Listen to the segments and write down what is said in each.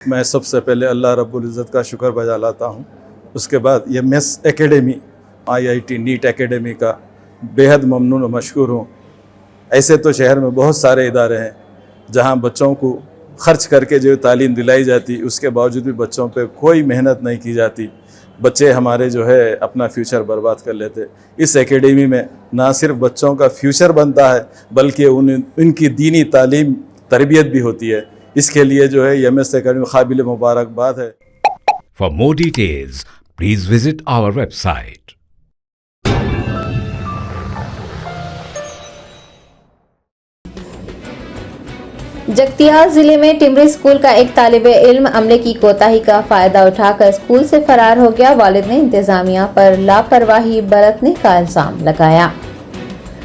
मैं सबसे पहले अल्लाह रब्बुल इज़्ज़त का शुक्र बजा लाता हूँ। उसके बाद ये मेस एकेडमी IIT नीट एकेडमी का बेहद ममनून और मशकूर हूँ। ऐसे तो शहर में बहुत सारे इदारे हैं जहाँ बच्चों को ख़र्च करके जो तालीम दिलाई जाती, उसके बावजूद भी बच्चों पे कोई मेहनत नहीं की जाती। बच्चे हमारे जो है अपना फ्यूचर बर्बाद कर लेते। इस एकेडमी में ना सिर्फ बच्चों का फ्यूचर बनता है बल्कि उनकी दीनी तालीम तरबियत भी होती है। इसके लिए जो है MS एकेडमी काबिल मुबारकबाद है। For more details, please visit our website. Jagtial जिले में टिमरी स्कूल का एक तालिबे इल्म अमले की कोताही का फायदा उठाकर स्कूल से फरार हो गया। वालिद ने इंतजामिया पर लापरवाही बरतने का इल्जाम लगाया।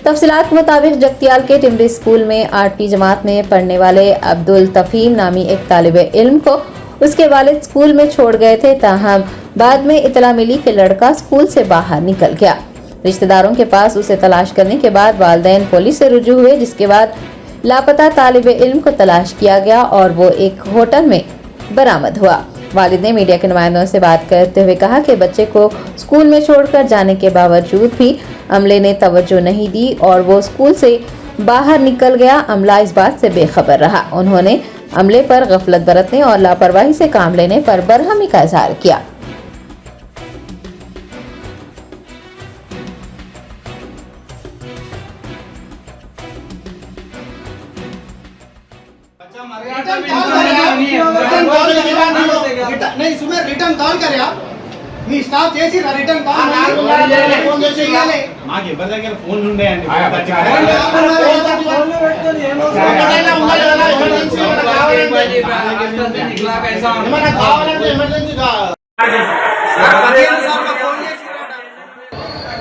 तफसीलात के मुताबिक जगतियाल के टिमरी स्कूल में 8वीं जमात में पढ़ने वाले अब्दुल तफीम नामी एक तालिबे इल्म को उसके वालिद स्कूल में छोड़ गए थे। ताहम बाद में इतला मिली कि लड़का स्कूल से बाहर निकल गया। रिश्तेदारों के पास उसे तलाश करने के बाद वालिदैन पुलिस से रुजू हुए, जिसके बाद लापता तालिबे इल्म को तलाश किया गया और वो एक होटल में बरामद हुआ। वालिद ने मीडिया के नुमाइंदों से बात करते हुए कहा कि बच्चे को स्कूल में छोड़कर जाने के बावजूद भी अमले ने तवज्जो नहीं दी और वो स्कूल से बाहर निकल गया। अमला इस बात से बेखबर रहा। उन्होंने अमले पर गफलत बरतने और लापरवाही से काम लेने पर बरहमी का इजहार किया। नहीं सुमे रिटर्न कॉल कर यार मी स्टाफ చేసి రిటర్న్ కాల్ ఫోన్ చేసి ఇయాలి మాకి ఇవ్వదగ్గర ఫోన్ ఉండే అండి ఫోన్ పెట్టుకొని ఏమోసైనా ఉండాలి కదా ఎమర్జెన్సీ కావాలంటే ఇట్లా కైసా ఏమన్నా కావాలంటే ఎమర్జెన్సీ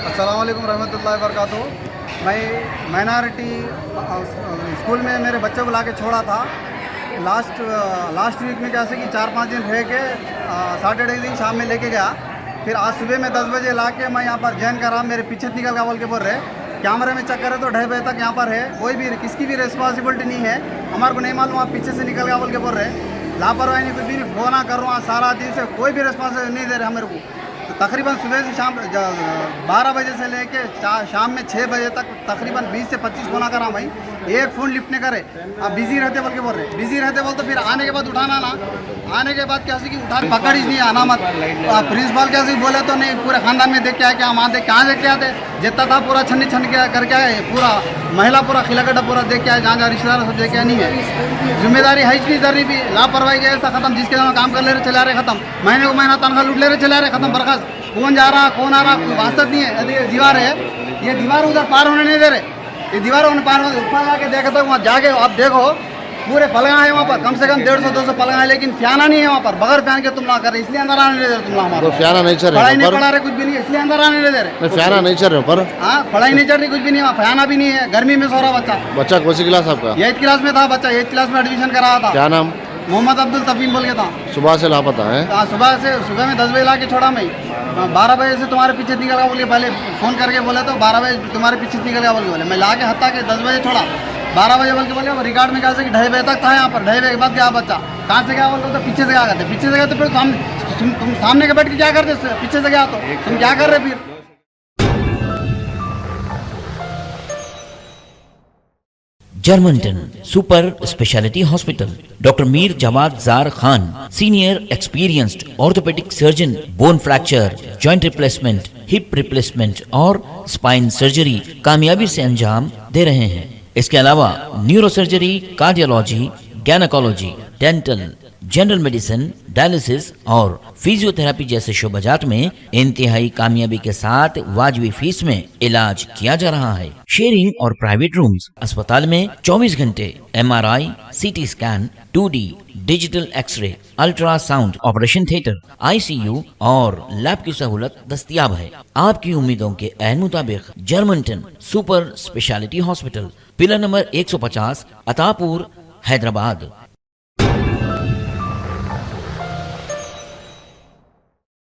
अस्सलाम वालेकुम रहमतुल्लाहि व बरकातहू। मैं माइनॉरिटी स्कूल में मेरे बच्चे को लाके छोड़ा था। लास्ट वीक में कैसे कि 4-5 दिन रह के सैटरडे दिन शाम में लेके गया। फिर आज सुबह में 10 बजे ला के मैं यहाँ पर जैन का राम मेरे पीछे निकल गया बोल के बोल रहे। कैमरे में चेक करे तो 2:30 बजे तक यहाँ पर है। कोई भी किसकी भी रिस्पॉन्सिबिलिटी नहीं है, हमारे को नहीं मालूम आप पीछे से निकल गया बोल के बोल रहे। लापरवाही नहीं, कुछ भी नहीं, फोन कर रहा हूँ सारा दिन से, कोई भी रिस्पॉन्सिबिलिटी नहीं दे रहे मेरे को। तो तकरीबन सुबह से शाम 12 बजे से लेके शाम में 6 बजे तक तकरीबन 20 से 25 फोन कर रहा हूँ भाई, एक फ़ोन लिफ्ट नहीं करे। अब बिजी रहते बोल के बोल रहे, बिजी रहते बोल तो फिर आने के बाद उठाना ना, आने के बाद कैसे कि उठा पकड़ ही नहीं आना मत। प्रिंसिपल कैसे बोले तो नहीं, पूरे खानदान में देख के आए, क्या हम आते कहाँ देख के आते, जितना था पूरा छन्नी छन के करके आए, पूरा महिला पूरा खिलाकटा पूरा देख के आए, जहाँ जहाँ रिश्तेदार सब देख के नहीं है। जिम्मेदारी है इसकी जरूरी भी, लापरवाही के ऐसा खत्म, जिसके जमा काम कर ले रहे चला रहे खत्म, महीने को महीना तनख्वाह लूट ले रहे चला रहे खत्म, बर्खास्त। कौन जा रहा कौन आ रहा कोई वास्तव नहीं है। यदि दीवार है, ये दीवार उधर पार होने नहीं दे रहे, ये दीवार होने पार ऊपर जाके देखा था, वहाँ जाके आप देखो पूरे पलंगा है वहाँ पर, कम से कम 150-200 पलंगा है, लेकिन फैना नहीं है वहाँ पर। बगैर फैन के तुम ना कर रहे, इसलिए अंदर आने नहीं दे रहे तुम हमारा। फैना नहीं चल रहा, पढ़ाई नहीं पढ़ा रहे, कुछ भी नहीं, इसलिए अंदर आने नहीं दे रहे। फैना नहीं चल रहा पर, हाँ पढ़ाई नहीं चल रही, कुछ भी नहीं, वहाँ फैना भी नहीं है। गर्मी में सो रहा बच्चा कौन सी क्लास आपका? 8th क्लास में था बच्चा, 8th क्लास में एडमिशन कराया था। क्या नाम? मोहम्मद अब्दुल तफीम बोल के था। सुबह से लापता है। सुबह में 10 बजे ला के छोड़ा मैं, 12 बजे से तुम्हारे पीछे निकल गया बोलिए, पहले फ़ोन करके बोले तो 12 बजे तुम्हारे पीछे निकल गया बोल के बोले। मैं ला के हत्ता के 10 बजे छोड़ा, 12 बजे बोल के बोले। रिकॉर्ड में कैसे कि 2:30 बजे तक था यहाँ पर, 2:30 बजे के बाद गया बच्चा। कहाँ से गया बोलते तो पीछे से क्या करते, पीछे से गए तो फिर तुम सामने के बैठ के क्या करते, पीछे से गया तो तुम क्या कर रहे फिर। Germanton super speciality hospital, doctor Mir Jawad Jar Khan, senior experienced orthopaedic surgeon, bone fracture, joint replacement, hip replacement और स्पाइन सर्जरी कामयाबी से अंजाम दे रहे हैं। इसके अलावा neuro surgery, cardiology, gynaecology, dental, general medicine, dialysis और फिजियोथेरेपी जैसे शोबाजात में इंतहाई कामयाबी के साथ वाजबी फीस में इलाज किया जा रहा है। शेयरिंग और प्राइवेट रूम्स, अस्पताल में 24 घंटे MRI, CT scan, 2D digital x-ray, ultrasound, operation theatre, ICU और लैब की सहूलत दस्तयाब है। आपकी उम्मीदों के ऐन मुताबिक Germanton super speciality hospital, pillar number 150, Attapur, Hyderabad.